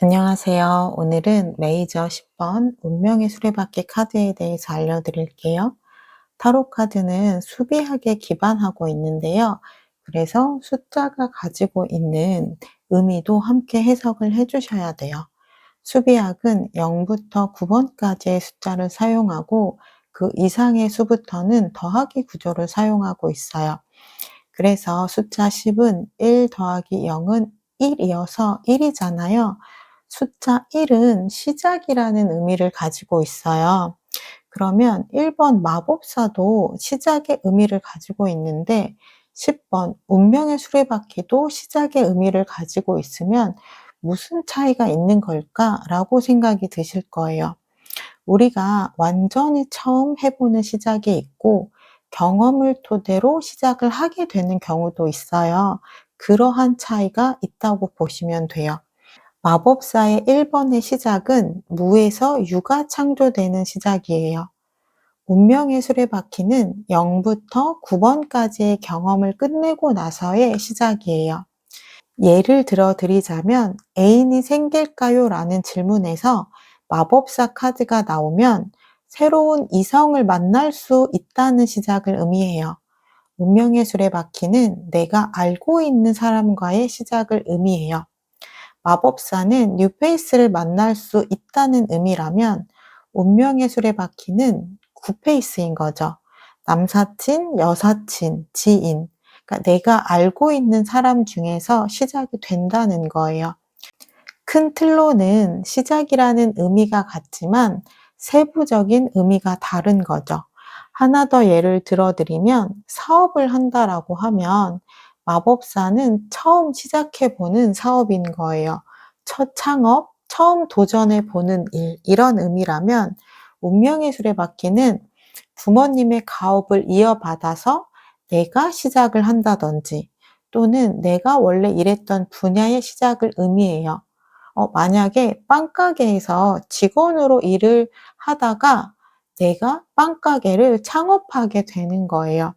안녕하세요. 오늘은 메이저 10번 운명의 수레바퀴 카드에 대해서 알려드릴게요. 타로 카드는 수비학에 기반하고 있는데요. 그래서 숫자가 가지고 있는 의미도 함께 해석을 해주셔야 돼요. 수비학은 0부터 9번까지의 숫자를 사용하고 그 이상의 수부터는 더하기 구조를 사용하고 있어요. 그래서 숫자 10은 1 더하기 0은 1이어서 1이잖아요. 숫자 1은 시작이라는 의미를 가지고 있어요. 그러면 1번 마법사도 시작의 의미를 가지고 있는데 10번 운명의 수레바퀴도 시작의 의미를 가지고 있으면 무슨 차이가 있는 걸까라고 생각이 드실 거예요. 우리가 완전히 처음 해보는 시작이 있고 경험을 토대로 시작을 하게 되는 경우도 있어요. 그러한 차이가 있다고 보시면 돼요. 마법사의 1번의 시작은 무에서 유가 창조되는 시작이에요. 운명의 수레바퀴는 0부터 9번까지의 경험을 끝내고 나서의 시작이에요. 예를 들어 드리자면 애인이 생길까요? 라는 질문에서 마법사 카드가 나오면 새로운 이성을 만날 수 있다는 시작을 의미해요. 운명의 수레바퀴는 내가 알고 있는 사람과의 시작을 의미해요. 마법사는 뉴페이스를 만날 수 있다는 의미라면 운명의 수레바퀴는 구페이스인 거죠. 남사친, 여사친, 지인. 그러니까 내가 알고 있는 사람 중에서 시작이 된다는 거예요. 큰 틀로는 시작이라는 의미가 같지만 세부적인 의미가 다른 거죠. 하나 더 예를 들어드리면 사업을 한다라고 하면 마법사는 처음 시작해보는 사업인 거예요. 첫 창업, 처음 도전해보는 일, 이런 의미라면 운명의 수레바퀴는 부모님의 가업을 이어받아서 내가 시작을 한다든지 또는 내가 원래 일했던 분야의 시작을 의미해요. 만약에 빵가게에서 직원으로 일을 하다가 내가 빵가게를 창업하게 되는 거예요.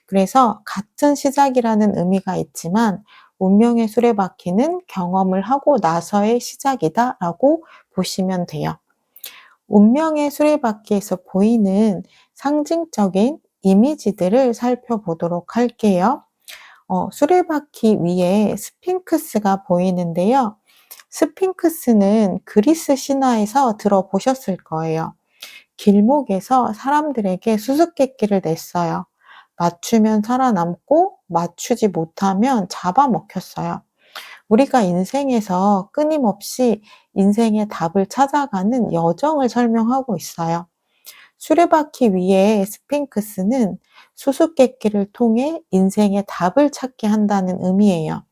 그래서 같은 시작이라는 의미가 있지만 운명의 수레바퀴는 경험을 하고 나서의 시작이다라고 보시면 돼요. 운명의 수레바퀴에서 보이는 상징적인 이미지들을 살펴보도록 할게요. 수레바퀴 위에 스핑크스가 보이는데요. 스핑크스는 그리스 신화에서 들어보셨을 거예요. 길목에서 사람들에게 수수께끼를 냈어요. 맞추면 살아남고 맞추지 못하면 잡아먹혔어요. 우리가 인생에서 끊임없이 인생의 답을 찾아가는 여정을 설명하고 있어요. 수레바퀴 위에 스핑크스는 수수께끼를 통해 인생의 답을 찾게 한다는 의미예요.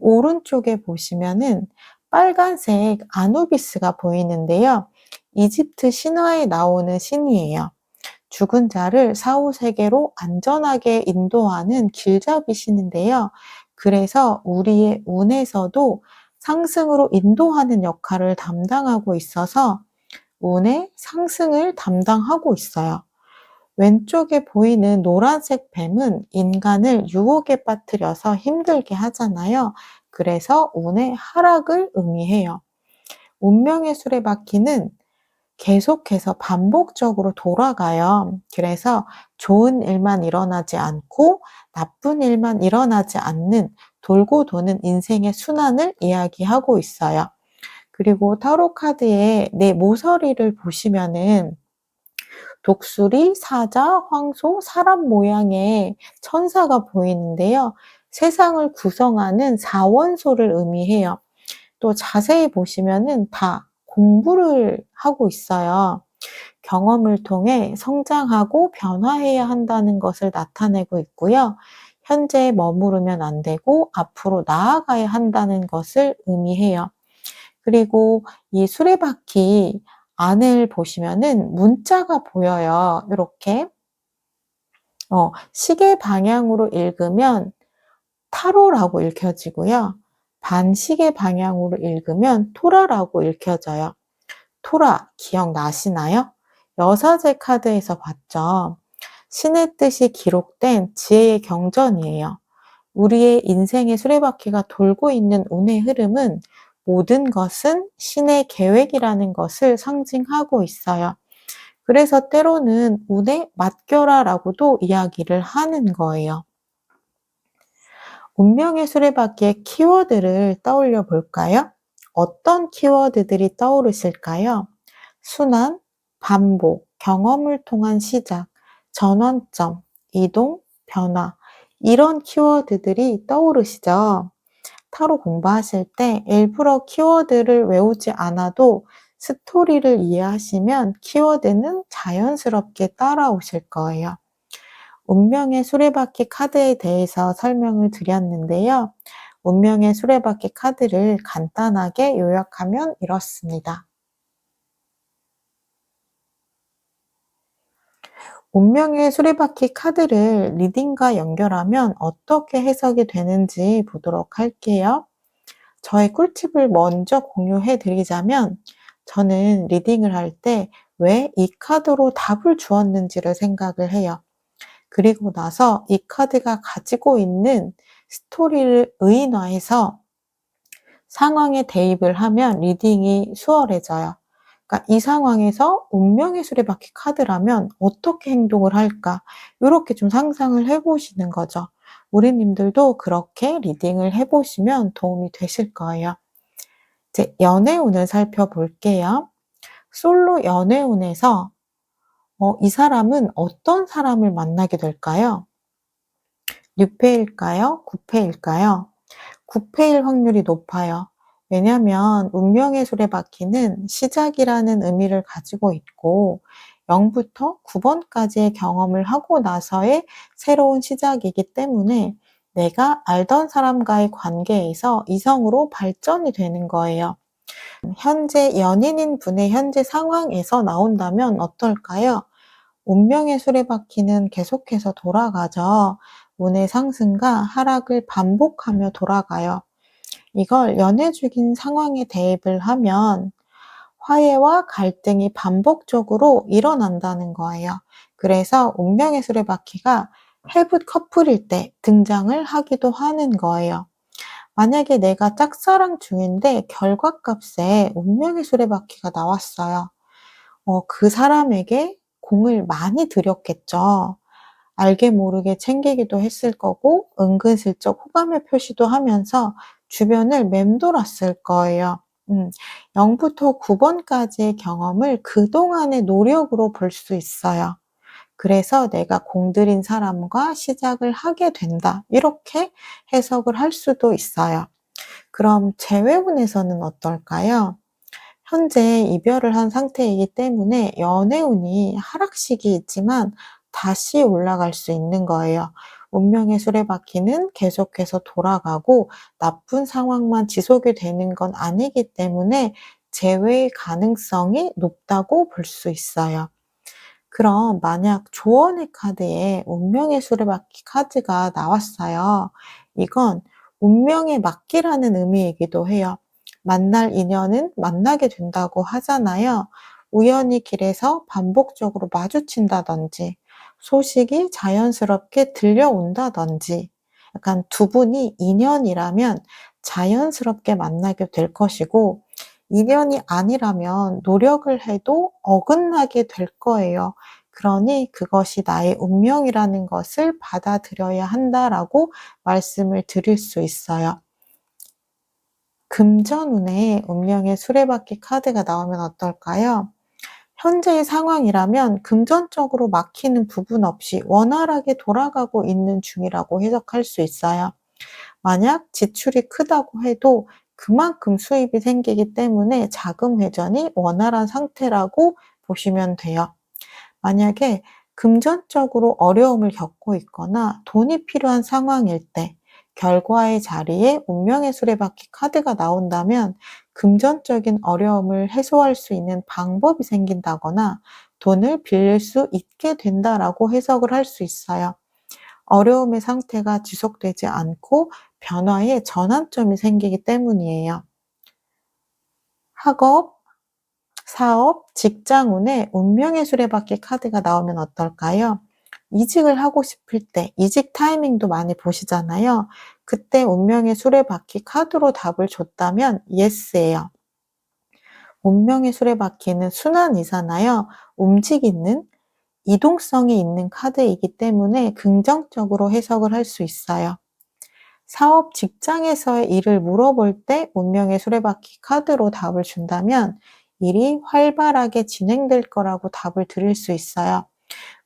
오른쪽에 보시면은 빨간색 아누비스가 보이는데요. 이집트 신화에 나오는 신이에요. 죽은 자를 사후세계로 안전하게 인도하는 길잡이 신인데요. 그래서 우리의 운에서도 상승으로 인도하는 역할을 담당하고 있어서 운의 상승을 담당하고 있어요. 왼쪽에 보이는 노란색 뱀은 인간을 유혹에 빠뜨려서 힘들게 하잖아요. 그래서 운의 하락을 의미해요. 운명의 수레바퀴는 계속해서 반복적으로 돌아가요. 그래서 좋은 일만 일어나지 않고 나쁜 일만 일어나지 않는 돌고 도는 인생의 순환을 이야기하고 있어요. 그리고 타로 카드의 내 모서리를 보시면은 독수리, 사자, 황소, 사람 모양의 천사가 보이는데요. 세상을 구성하는 사원소를 의미해요. 또 자세히 보시면은 다 공부를 하고 있어요. 경험을 통해 성장하고 변화해야 한다는 것을 나타내고 있고요. 현재에 머무르면 안 되고 앞으로 나아가야 한다는 것을 의미해요. 그리고 이 수레바퀴 안을 보시면은 문자가 보여요. 이렇게 시계 방향으로 읽으면 타로라고 읽혀지고요. 반시계 방향으로 읽으면 토라라고 읽혀져요. 토라 기억나시나요? 여사제 카드에서 봤죠. 신의 뜻이 기록된 지혜의 경전이에요. 우리의 인생의 수레바퀴가 돌고 있는 운의 흐름은 모든 것은 신의 계획이라는 것을 상징하고 있어요. 그래서 때로는 운의 맡겨라라고도 이야기를 하는 거예요. 운명의 수레바퀴의 키워드를 떠올려 볼까요? 어떤 키워드들이 떠오르실까요? 순환, 반복, 경험을 통한 시작, 전환점, 이동, 변화, 이런 키워드들이 떠오르시죠? 타로 공부하실 때 일부러 키워드를 외우지 않아도 스토리를 이해하시면 키워드는 자연스럽게 따라오실 거예요. 운명의 수레바퀴 카드에 대해서 설명을 드렸는데요. 운명의 수레바퀴 카드를 간단하게 요약하면 이렇습니다. 운명의 수레바퀴 카드를 리딩과 연결하면 어떻게 해석이 되는지 보도록 할게요. 저의 꿀팁을 먼저 공유해 드리자면, 저는 리딩을 할 때 왜 이 카드로 답을 주었는지를 생각을 해요. 그리고 나서 이 카드가 가지고 있는 스토리를 의인화해서 상황에 대입을 하면 리딩이 수월해져요. 그러니까 이 상황에서 운명의 수레바퀴 카드라면 어떻게 행동을 할까? 이렇게 좀 상상을 해보시는 거죠. 우리님들도 그렇게 리딩을 해보시면 도움이 되실 거예요. 이제 연애운을 살펴볼게요. 솔로 연애운에서 이 사람은 어떤 사람을 만나게 될까요? 6패일까요? 9패일까요? 9패일 확률이 높아요. 왜냐면 운명의 수레바퀴는 시작이라는 의미를 가지고 있고 0부터 9번까지의 경험을 하고 나서의 새로운 시작이기 때문에 내가 알던 사람과의 관계에서 이성으로 발전이 되는 거예요. 현재 연인인 분의 현재 상황에서 나온다면 어떨까요? 운명의 수레바퀴는 계속해서 돌아가죠. 운의 상승과 하락을 반복하며 돌아가요. 이걸 연애 중인 상황에 대입을 하면 화해와 갈등이 반복적으로 일어난다는 거예요. 그래서 운명의 수레바퀴가 해브 커플일 때 등장을 하기도 하는 거예요. 만약에 내가 짝사랑 중인데 결과값에 운명의 수레바퀴가 나왔어요. 그 사람에게 공을 많이 들였겠죠. 알게 모르게 챙기기도 했을 거고 은근슬쩍 호감의 표시도 하면서 주변을 맴돌았을 거예요. 0부터 9번까지의 경험을 그동안의 노력으로 볼 수 있어요. 그래서 내가 공들인 사람과 시작을 하게 된다. 이렇게 해석을 할 수도 있어요. 그럼 재회운에서는 어떨까요? 현재 이별을 한 상태이기 때문에 연애운이 하락식이 있지만 다시 올라갈 수 있는 거예요. 운명의 수레바퀴는 계속해서 돌아가고 나쁜 상황만 지속이 되는 건 아니기 때문에 재회의 가능성이 높다고 볼 수 있어요. 그럼 만약 조언의 카드에 운명의 수레바퀴 카드가 나왔어요. 이건 운명에 맡기라는 의미이기도 해요. 만날 인연은 만나게 된다고 하잖아요. 우연히 길에서 반복적으로 마주친다든지, 소식이 자연스럽게 들려온다든지, 약간 두 분이 인연이라면 자연스럽게 만나게 될 것이고, 인연이 아니라면 노력을 해도 어긋나게 될 거예요. 그러니 그것이 나의 운명이라는 것을 받아들여야 한다라고 말씀을 드릴 수 있어요. 금전운에 운명의 수레바퀴 카드가 나오면 어떨까요? 현재의 상황이라면 금전적으로 막히는 부분 없이 원활하게 돌아가고 있는 중이라고 해석할 수 있어요. 만약 지출이 크다고 해도 그만큼 수입이 생기기 때문에 자금 회전이 원활한 상태라고 보시면 돼요. 만약에 금전적으로 어려움을 겪고 있거나 돈이 필요한 상황일 때 결과의 자리에 운명의 수레바퀴 카드가 나온다면 금전적인 어려움을 해소할 수 있는 방법이 생긴다거나 돈을 빌릴 수 있게 된다라고 해석을 할 수 있어요. 어려움의 상태가 지속되지 않고 변화의 전환점이 생기기 때문이에요. 학업, 사업, 직장운에 운명의 수레바퀴 카드가 나오면 어떨까요? 이직을 하고 싶을 때 이직 타이밍도 많이 보시잖아요. 그때 운명의 수레바퀴 카드로 답을 줬다면 yes예요. 운명의 수레바퀴는 순환이잖아요. 움직이는 이동성이 있는 카드이기 때문에 긍정적으로 해석을 할 수 있어요. 사업 직장에서의 일을 물어볼 때 운명의 수레바퀴 카드로 답을 준다면 일이 활발하게 진행될 거라고 답을 드릴 수 있어요.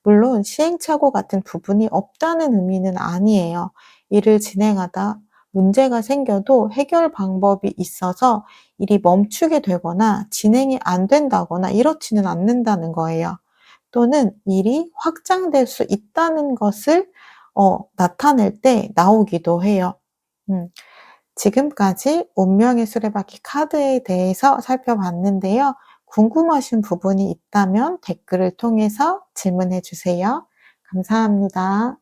물론 시행착오 같은 부분이 없다는 의미는 아니에요. 일을 진행하다 문제가 생겨도 해결 방법이 있어서 일이 멈추게 되거나 진행이 안 된다거나 이렇지는 않는다는 거예요. 또는 일이 확장될 수 있다는 것을 나타낼 때 나오기도 해요. 음. 지금까지 운명의 수레바퀴 카드에 대해서 살펴봤는데요. 궁금하신 부분이 있다면 댓글을 통해서 질문해 주세요. 감사합니다.